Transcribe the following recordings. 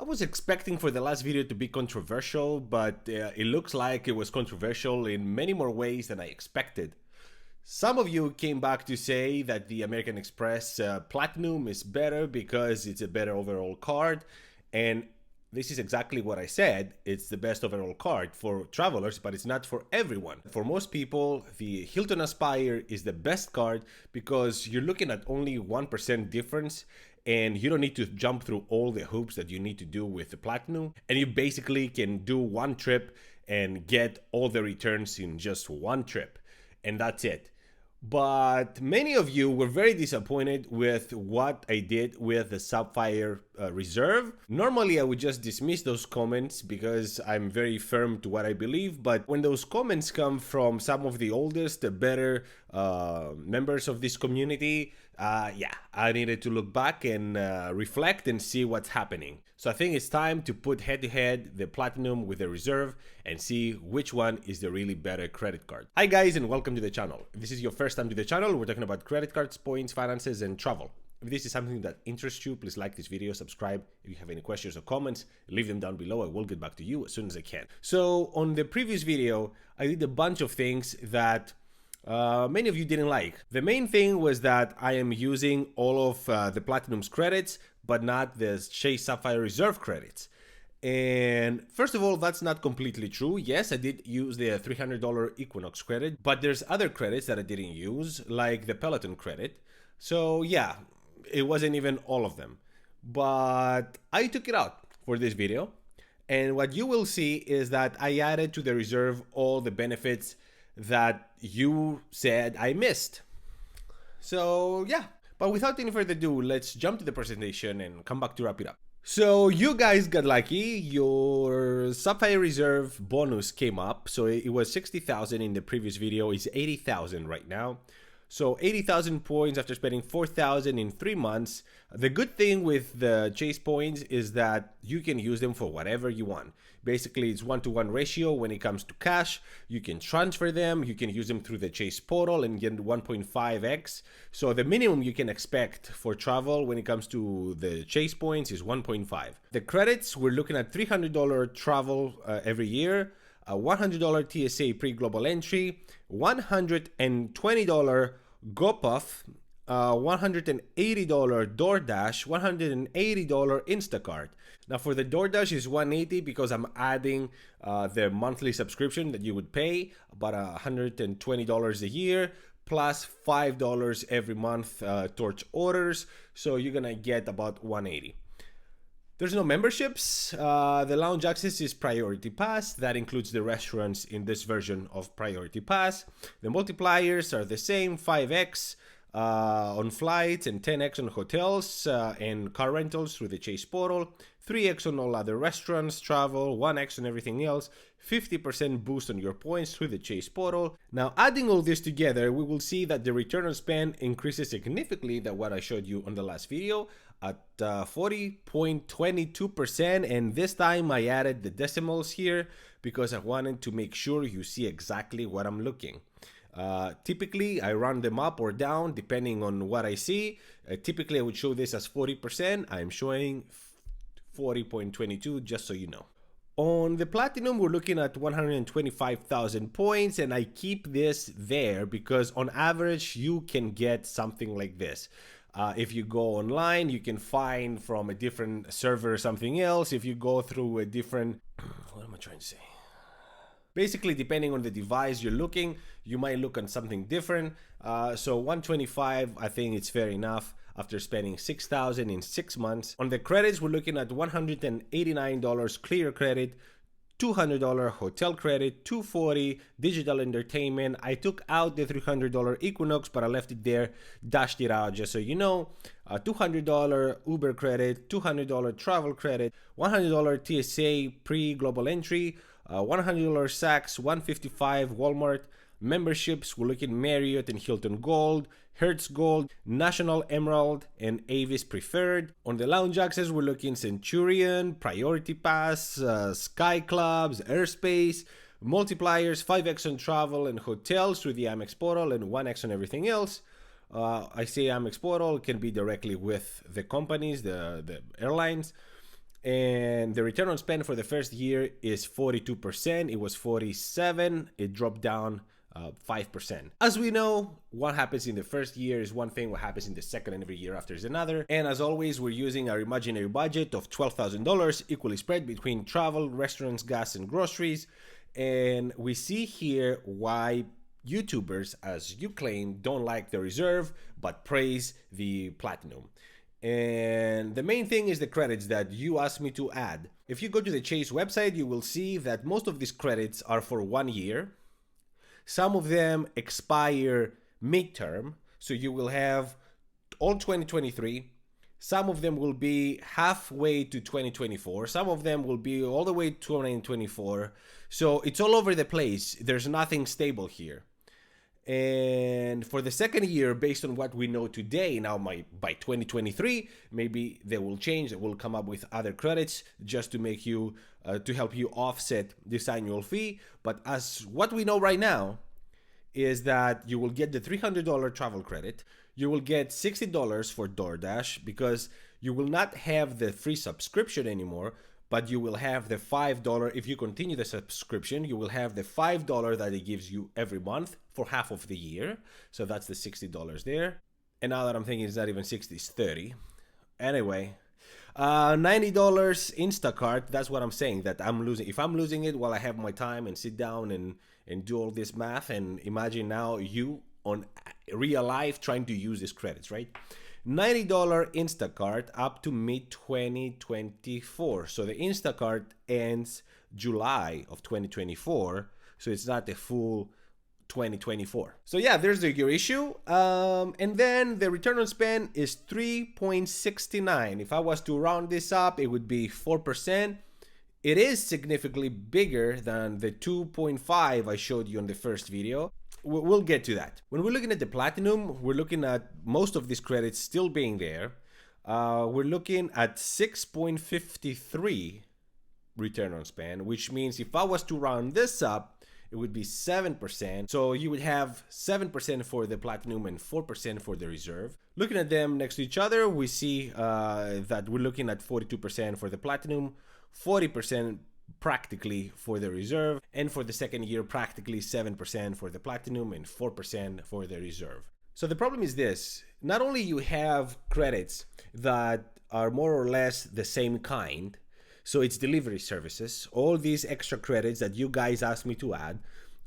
I was expecting for the last video to be controversial, but it looks like it was controversial in many more ways than I expected. Some of you came back to say that the American Express Platinum is better because it's a better overall card, and this is exactly what I said. It's the best overall card for travelers, but it's not for everyone. For most people, the Hilton Aspire is the best card because you're looking at only 1% difference and you don't need to jump through all the hoops that you need to do with the Platinum. And you basically can do one trip and get all the returns in just one trip. And that's it. But many of you were very disappointed with what I did with the Sapphire Reserve. Normally, I would just dismiss those comments because I'm very firm to what I believe. But when those comments come from some of the oldest, the better members of this community, I needed to look back and reflect and see what's happening. So I think it's time to put head-to-head the Platinum with the Reserve and see which one is the really better credit card. Hi guys, and welcome to the channel. If this is your first time to the channel, we're talking about credit cards, points, finances, and travel. If this is something that interests you, please like this video, subscribe. If you have any questions or comments, leave them down below. I will get back to you as soon as I can. So on the previous video, I did a bunch of things that many of you didn't like. The main thing was that I am using all of the Platinum's credits, but not the Chase Sapphire Reserve credits. And first of all, that's not completely true. Yes, I did use the $300 Equinox credit, but there's other credits that I didn't use, like the Peloton credit. So yeah, it wasn't even all of them. But I took it out for this video. And what you will see is that I added to the Reserve all the benefits that you said I missed. So yeah, but without any further ado, let's jump to the presentation and come back to wrap it up. So you guys got lucky. Your Sapphire Reserve bonus came up. So it was 60,000 in the previous video. It's 80,000 right now. So 80,000 points after spending 4,000 in 3 months. The good thing with the Chase points is that you can use them for whatever you want. Basically, it's 1-to-1 ratio when it comes to cash. You can transfer them. You can use them through the Chase portal and get 1.5x. So the minimum you can expect for travel when it comes to the Chase points is 1.5. The credits, we're looking at $300 travel every year, a $100 TSA pre-global entry, $120 GoPuff, $180 DoorDash, $180 Instacart. Now for the DoorDash is $180 because I'm adding the monthly subscription that you would pay, about $120 a year, plus $5 every month towards orders. So you're gonna get about $180. There's no memberships. The lounge access is Priority Pass. That includes the restaurants in this version of Priority Pass. The multipliers are the same, 5x on flights and 10x on hotels and car rentals through the Chase portal, 3x on all other restaurants, travel, 1x on everything else, 50% boost on your points through the Chase portal. Now adding all this together, we will see that the return on spend increases significantly than what I showed you on the last video at 40.22%, and this time I added the decimals here because I wanted to make sure you see exactly what I'm looking. Typically I run them up or down depending on what I see. Typically I would show this as 40%. I'm showing 40.22 just so you know. On the Platinum, we're looking at 125,000 points, and I keep this there because on average you can get something like this. If you go online, you can find from a different server or something else. If you go through a different, what am I trying to say? Basically, depending on the device you're looking, you might look on something different. So 125, I think it's fair enough after spending 6,000 in 6 months. On the credits, we're looking at $189 clear credit, $200 hotel credit, $240 digital entertainment. I took out the $300 Equinox, but I left it there, dashed it out just so you know. $200 Uber credit, $200 travel credit, $100 TSA pre-global entry, $100 Saks, $155 Walmart. Memberships, we're looking Marriott and Hilton Gold, Hertz Gold, National Emerald, and Avis Preferred. On the lounge access, we're looking Centurion, Priority Pass, Sky Clubs, Airspace, multipliers, 5x on travel and hotels through the Amex portal, and 1x on everything else. I say Amex portal, can be directly with the companies, the airlines. And the return on spend for the first year is 42%. It was 47. It dropped down 5%. As we know, what happens in the first year is one thing, what happens in the second and every year after is another. And as always, we're using our imaginary budget of $12,000 equally spread between travel, restaurants, gas, and groceries. And we see here why YouTubers, as you claim, don't like the Reserve but praise the Platinum. And the main thing is the credits that you asked me to add. If you go to the Chase website, you will see that most of these credits are for 1 year. Some of them expire midterm, so you will have all 2023. Some of them will be halfway to 2024. Some of them will be all the way to 2024. So it's all over the place. There's nothing stable here. And for the second year, based on what we know today, now by 2023, maybe they will change. They will come up with other credits just to make you, to help you offset this annual fee. But as what we know right now is that you will get the $300 travel credit. You will get $60 for DoorDash because you will not have the free subscription anymore, but you will have the $5. If you continue the subscription, you will have the $5 that it gives you every month for half of the year. So that's the $60 there. And now that I'm thinking it's not even 60, it's 30. Anyway, $90 Instacart. That's what I'm saying, that I'm losing. If I'm losing it while I have my time and sit down and do all this math, and imagine now you on real life trying to use these credits, right? $90 Instacart up to mid-2024. So the Instacart ends July of 2024. So it's not the full 2024. So yeah, there's your issue. And then the return on spend is 3.69. If I was to round this up, it would be 4%. It is significantly bigger than the 2.5 I showed you in the first video. We'll get to that. When we're looking at the Platinum, we're looking at most of these credits still being there. We're looking at 6.53 return on spend, which means if I was to round this up, it would be 7%. So you would have 7% for the Platinum and 4% for the Reserve. Looking at them next to each other, we see that we're looking at 42% for the Platinum, 40% practically for the Reserve, and for the second year practically 7% for the Platinum and 4% for the Reserve. So the problem is this: not only you have credits that are more or less the same kind, so it's delivery services. All these extra credits that you guys asked me to add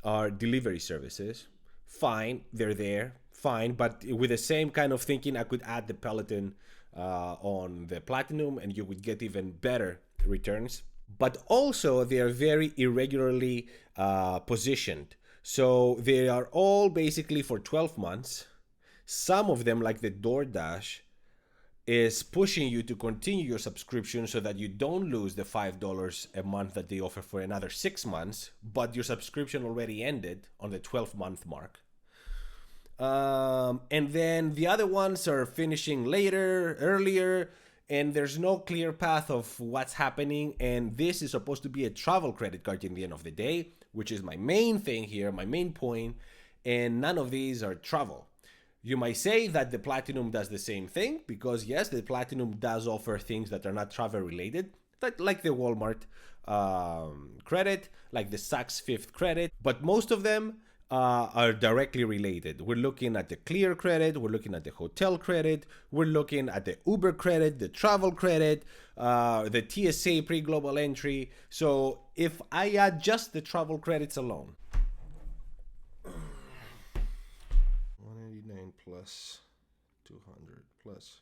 are delivery services. Fine, they're there, fine, but with the same kind of thinking, I could add the Peloton on the Platinum and you would get even better returns. But also they are very irregularly positioned. So they are all basically for 12 months. Some of them, like the DoorDash, is pushing you to continue your subscription so that you don't lose the $5 a month that they offer for another 6 months, but your subscription already ended on the 12-month mark. And then the other ones are finishing later, earlier, and there's no clear path of what's happening. And this is supposed to be a travel credit card in the end of the day, which is my main thing here, my main point, and none of these are travel. You might say that the Platinum does the same thing because yes, the Platinum does offer things that are not travel related, like the Walmart credit, like the Saks Fifth credit, but most of them are directly related. We're looking at the Clear credit, we're looking at the hotel credit, we're looking at the Uber credit, the travel credit, the TSA pre-global entry. So if I add just the travel credits alone, 189 plus 200 plus.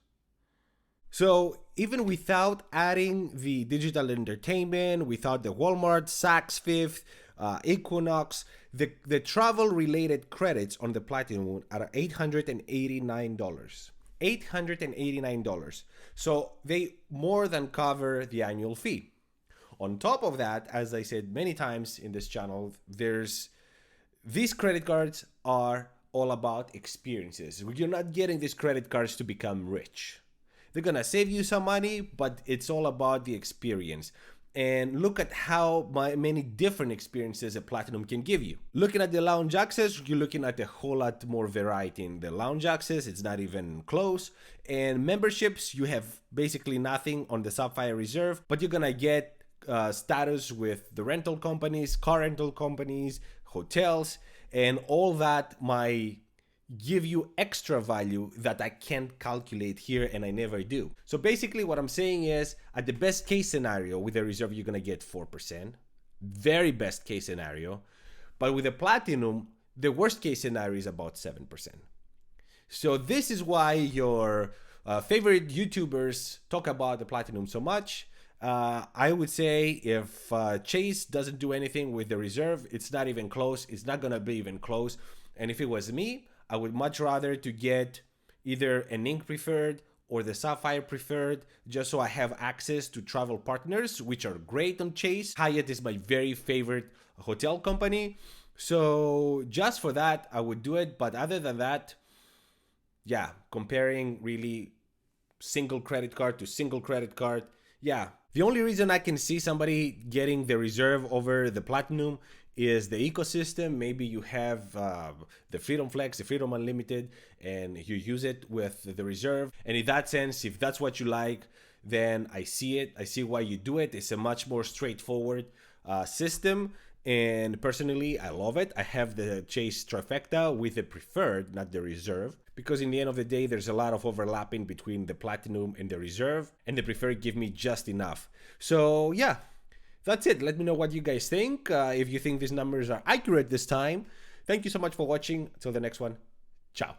So even without adding the digital entertainment, without the Walmart, Saks Fifth, Equinox, the travel related credits on the Platinum are $889. $889. So they more than cover the annual fee. On top of that, as I said many times in this channel, these credit cards are all about experiences. You're not getting these credit cards to become rich. They're gonna save you some money, but it's all about the experience. and look at how many different experiences a platinum can give you. Looking at the lounge access, you're looking at a whole lot more variety in the lounge access. It's not even close. And memberships, you have basically nothing on the Sapphire Reserve, but you're gonna get status with the rental companies, car rental companies, hotels, and all that might give you extra value that I can't calculate here, and I never do. So basically what I'm saying is, at the best case scenario with the reserve, you're gonna get 4%, very best case scenario. But with the platinum, the worst case scenario is about 7%. So this is why your favorite YouTubers talk about the platinum so much. I would say if Chase doesn't do anything with the reserve, it's not even close. It's not gonna be even close. And if it was me, I would much rather to get either an Ink Preferred or the Sapphire Preferred, just so I have access to travel partners, which are great on Chase. Hyatt is my very favorite hotel company. So just for that, I would do it. But other than that, yeah, comparing really single credit card to single credit card, yeah. The only reason I can see somebody getting the reserve over the platinum is the ecosystem. Maybe you have the Freedom Flex, the Freedom Unlimited, and you use it with the reserve. And in that sense, if that's what you like, then I see it. I see why you do it. It's a much more straightforward system. And personally, I love it. I have the Chase Trifecta with the preferred, not the reserve, because in the end of the day, there's a lot of overlapping between the platinum and the reserve, and the preferred give me just enough. So yeah, that's it. Let me know what you guys think. If you think these numbers are accurate this time. Thank you so much for watching. Until the next one. Ciao.